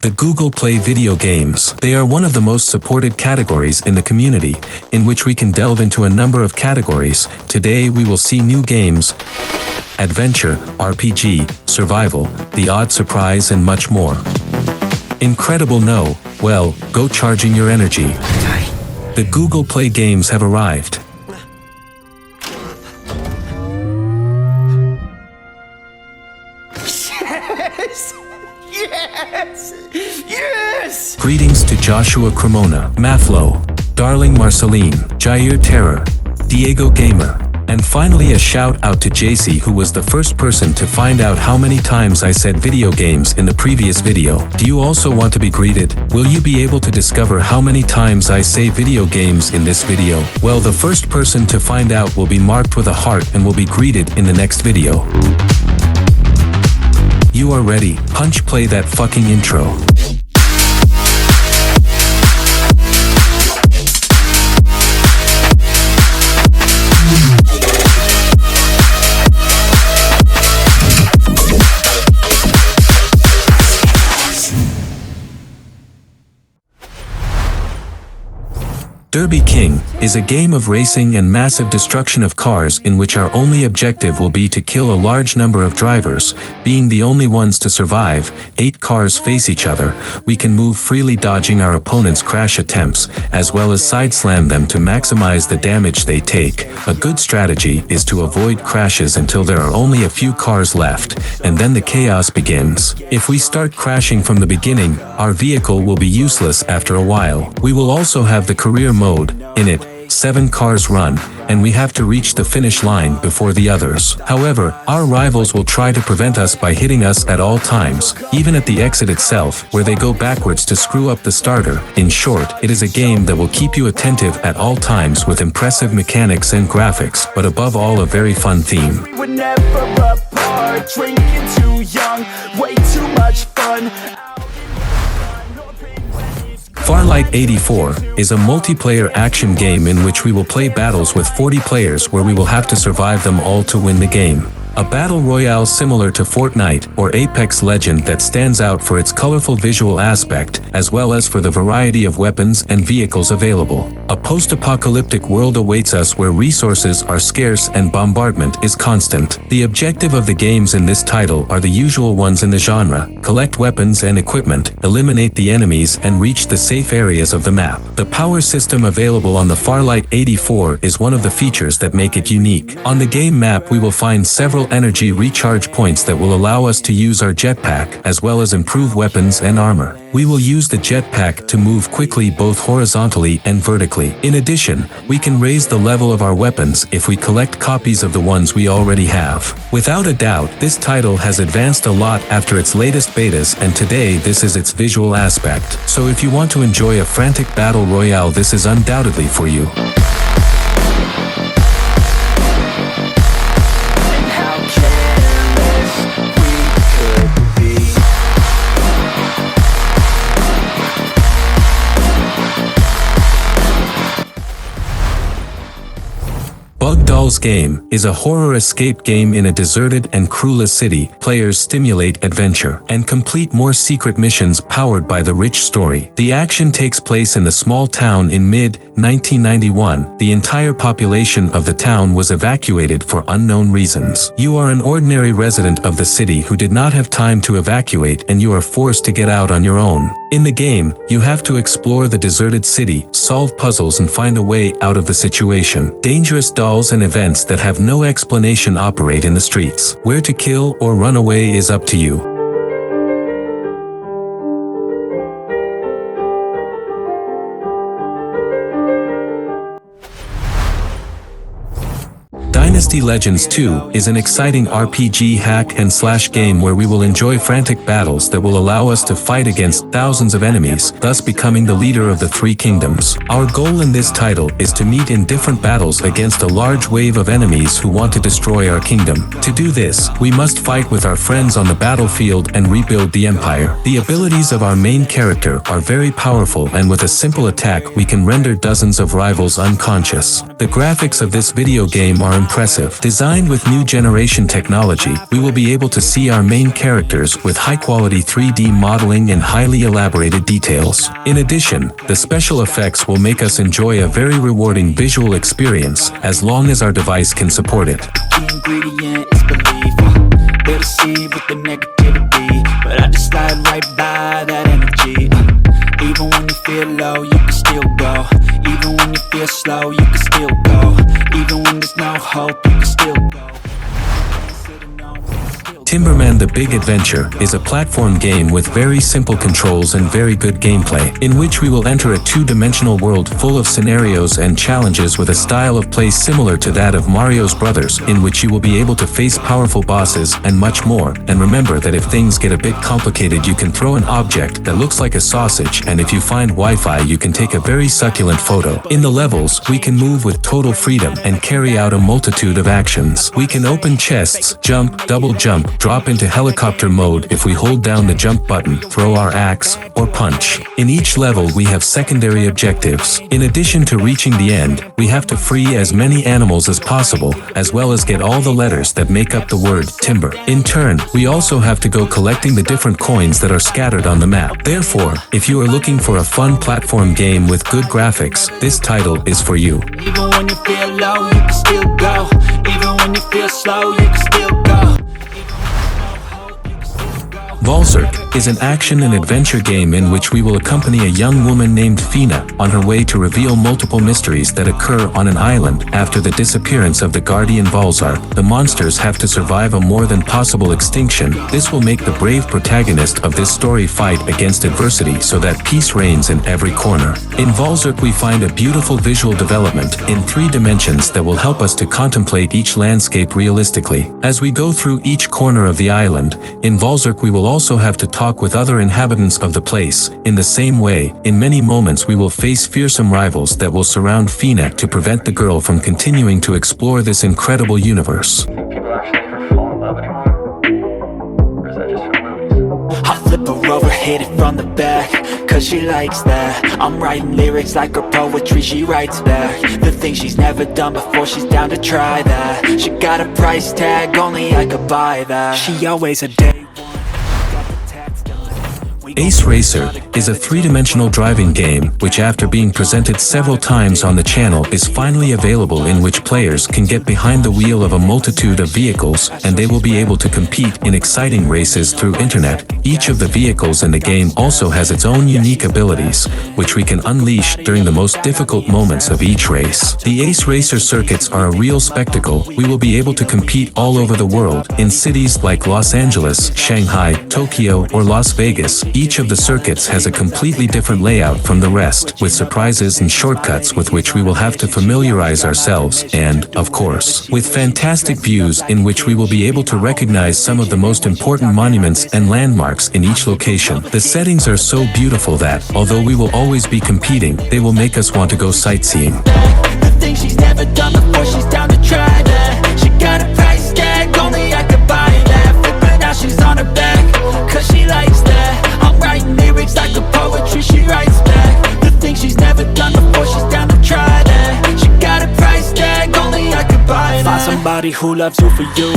The Google Play video games. They are one of the most supported categories in the community, in which we can delve into a number of categories. Today we will see new games, adventure, RPG, survival, the odd surprise and much more. Incredible, no? Well, go charging your energy. The Google Play games have arrived. Yes! Greetings to Joshua Cremona, Mathlo, Darling Marceline, Jaeger Terror, Diego Gamer, and finally a shout out to JC, who was the first person to find out how many times I said video games in the previous video. Do you also want to be greeted? Will you be able to discover how many times I say video games in this video? Well, the first person to find out will be marked with a heart and will be greeted in the next video. You are ready? Punch play that fucking intro. Derby King is a game of racing and massive destruction of cars in which our only objective will be to kill a large number of drivers. Being the only ones to survive, 8 cars face each other. We can move freely, dodging our opponents' crash attempts, as well as side slam them to maximize the damage they take. A good strategy is to avoid crashes until there are only a few cars left, and then the chaos begins. If we start crashing from the beginning, our vehicle will be useless after a while. We will also have the career mode. In it, 7 cars run, and we have to reach the finish line before the others. However, our rivals will try to prevent us by hitting us at all times, even at the exit itself, where they go backwards to screw up the starter. In short, it is a game that will keep you attentive at all times with impressive mechanics and graphics, but above all a very fun theme. We're never apart, drinking too young, way too much fun. Farlight 84 is a multiplayer action game in which we will play battles with 40 players where we will have to survive them all to win the game. A battle royale similar to Fortnite or Apex Legend that stands out for its colorful visual aspect, as well as for the variety of weapons and vehicles available. A post-apocalyptic world awaits us where resources are scarce and bombardment is constant. The objective of the games in this title are the usual ones in the genre: collect weapons and equipment, eliminate the enemies, and reach the safe areas of the map. The power system available on the Farlight 84 is one of the features that make it unique. On the game map we will find several energy recharge points that will allow us to use our jetpack, as well as improve weapons and armor. We will use the jetpack to move quickly both horizontally and vertically. In addition, we can raise the level of our weapons if we collect copies of the ones we already have. Without a doubt, this title has advanced a lot after its latest betas, and today this is its visual aspect. So if you want to enjoy a frantic battle royale, this is undoubtedly for you. Buenardos game is a horror escape game in a deserted and crewless city. Players stimulate adventure and complete more secret missions powered by the rich story. The action takes place in the small town in mid-1991. The entire population of the town was evacuated for unknown reasons. You are an ordinary resident of the city who did not have time to evacuate, and you are forced to get out on your own. In the game, you have to explore the deserted city, solve puzzles and find a way out of the situation. Dangerous dolls and events that have no explanation operate in the streets. Where to kill or run away is up to you. Dynasty Legends 2 is an exciting RPG hack-and-slash game where we will enjoy frantic battles that will allow us to fight against thousands of enemies, thus becoming the leader of the 3 kingdoms. Our goal in this title is to meet in different battles against a large wave of enemies who want to destroy our kingdom. To do this, we must fight with our friends on the battlefield and rebuild the empire. The abilities of our main character are very powerful, and with a simple attack we can render dozens of rivals unconscious. The graphics of this video game are impressive. impressive. Designed with new generation technology, we will be able to see our main characters with high-quality 3D modeling and highly elaborated details. In addition, the special effects will make us enjoy a very rewarding visual experience as long as our device can support it. The ingredient is belief. They'll deceive with the negativity, but I just slide right by that energy. Even when you feel low, you can still go. Even when you feel slow, you can still go. Even when there's no hope, you can still go. Timberman The Big Adventure is a platform game with very simple controls and very good gameplay, in which we will enter a two-dimensional world full of scenarios and challenges with a style of play similar to that of Mario's Brothers, in which you will be able to face powerful bosses and much more. And remember that if things get a bit complicated, you can throw an object that looks like a sausage, and if you find Wi-Fi, you can take a very succulent photo. In the levels, we can move with total freedom and carry out a multitude of actions. We can open chests, jump, double jump, drop into helicopter mode if we hold down the jump button, throw our axe, or punch. In each level we have secondary objectives. In addition to reaching the end, we have to free as many animals as possible, as well as get all the letters that make up the word timber. In turn, we also have to go collecting the different coins that are scattered on the map. Therefore, if you are looking for a fun platform game with good graphics, this title is for you. Even when you feel low, you can still go. Even when you feel slow, you can still go. Volzerk is an action and adventure game in which we will accompany a young woman named Fina on her way to reveal multiple mysteries that occur on an island. After the disappearance of the guardian Balzerk, the monsters have to survive a more than possible extinction. This will make the brave protagonist of this story fight against adversity so that peace reigns in every corner. In Volzerk we find a beautiful visual development in 3 dimensions that will help us to contemplate each landscape realistically. As we go through each corner of the island, in Volzerk we will also have to talk with other inhabitants of the place. In the same way, in many moments we will face fearsome rivals that will surround Fina to prevent the girl from continuing to explore this incredible universe. People actually ever fall in love anymore? Or is that just for movies? I flip her over, hit it from the back, cause she likes that. I'm writing lyrics like her poetry, she writes back the things she's never done before, she's down to try that. She got a price tag, only I could buy that. She always a day one. Ace Racer is a 3-dimensional driving game which, after being presented several times on the channel, is finally available, in which players can get behind the wheel of a multitude of vehicles and they will be able to compete in exciting races through internet. Each of the vehicles in the game also has its own unique abilities, which we can unleash during the most difficult moments of each race. The Ace Racer circuits are a real spectacle. We will be able to compete all over the world, in cities like Los Angeles, Shanghai, Tokyo, or Las Vegas. Each of the circuits has a completely different layout from the rest, with surprises and shortcuts with which we will have to familiarize ourselves, and, of course, with fantastic views in which we will be able to recognize some of the most important monuments and landmarks in each location. The settings are so beautiful that, although we will always be competing, they will make us want to go sightseeing. The thing she's never done before, she's down to try that. She got a price tag, only I could buy that. But now she's on her back, cause she likes that. I'm writing lyrics like a poetry, she writes back the things she's never done before, she's down to try that. She got a price tag, only I could buy that. Find somebody who loves you for you.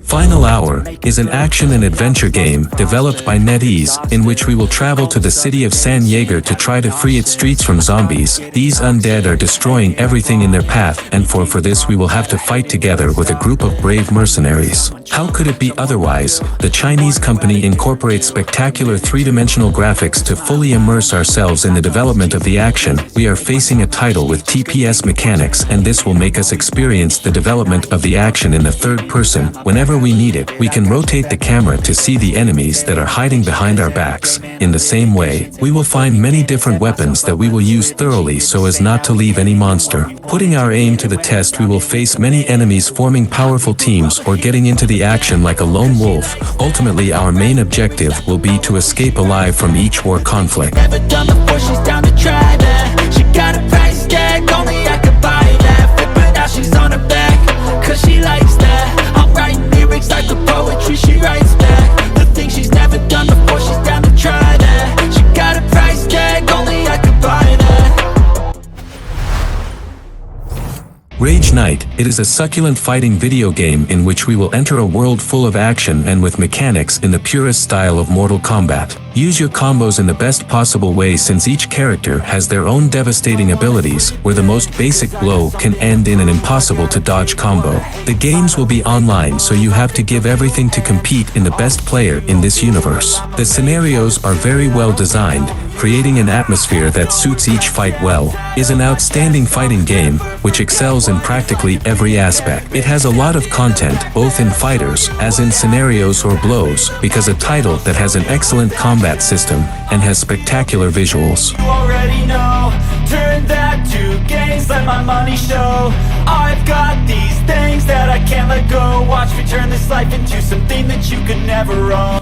Final Hour is an action and adventure game developed by NetEase, in which we will travel to the city of San Yeager to try to free its streets from zombies. These undead are destroying everything in their path, and for this we will have to fight together with a group of brave mercenaries. How could it be otherwise? The Chinese company incorporates spectacular 3-dimensional graphics to fully immerse ourselves in the development of the action. We are facing a title with TPS mechanics, and this will make us experience the development of the action in the third person. Whenever we need it, we can rotate the camera to see the enemies that are hiding behind our backs. In the same way, we will find many different weapons that we will use thoroughly so as not to leave any monster. Putting our aim to the test, we will face many enemies forming powerful teams or getting into the action like a lone wolf. Ultimately, our main objective will be to escape alive from each war conflict. Never done before, she's down to try that. She got a price tag, only I could buy that. But now she's on her back, cause she likes that. I'm writing lyrics like a poetry, she writes back the things she's never done before, she's down to try that. She got a price tag, only I could buy that. Rage Knight, it is a succulent fighting video game in which we will enter a world full of action and with mechanics in the purest style of Mortal Kombat. Use your combos in the best possible way since each character has their own devastating abilities, where the most basic blow can end in an impossible to dodge combo. The games will be online, so you have to give everything to compete in the best player in this universe. The scenarios are very well designed, creating an atmosphere that suits each fight well. Is an outstanding fighting game, which excels in practically every aspect. It has a lot of content, both in fighters, as in scenarios or blows, because a title that has an excellent combat system, and has spectacular visuals. You already know, turn that to gains, let my money show. I've got these things that I can't let go. Watch me turn this life into something that you could never own.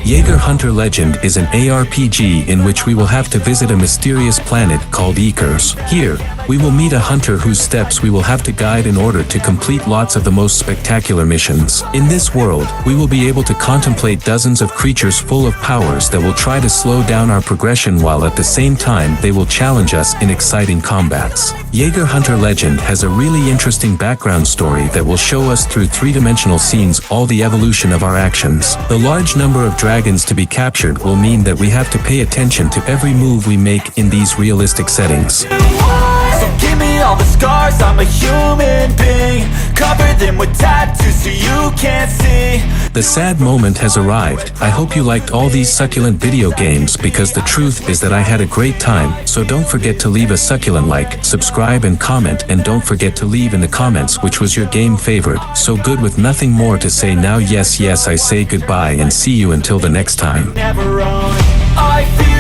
Jaeger Hunter Legend is an ARPG in which we will have to visit a mysterious planet called Yeagers. Here, we will meet a hunter whose steps we will have to guide in order to complete lots of the most spectacular missions. In this world, we will be able to contemplate dozens of creatures full of powers that will try to slow down our progression while at the same time they will challenge us in exciting combats. Jaeger Hunter Legend has a really interesting background story that will show us through three-dimensional scenes all the evolution of our actions. The large number of dragons to be captured will mean that we have to pay attention to every move we make in these realistic settings. So give me all the scars, I'm a human being. Cover them with tattoos so you can't see. The sad moment has arrived. I hope you liked all these succulent video games, because the truth is that I had a great time. So don't forget to leave a succulent like, subscribe and comment, and don't forget to leave in the comments which was your game favorite. So good, with nothing more to say now, yes I say goodbye and see you until the next time. Never own. I feel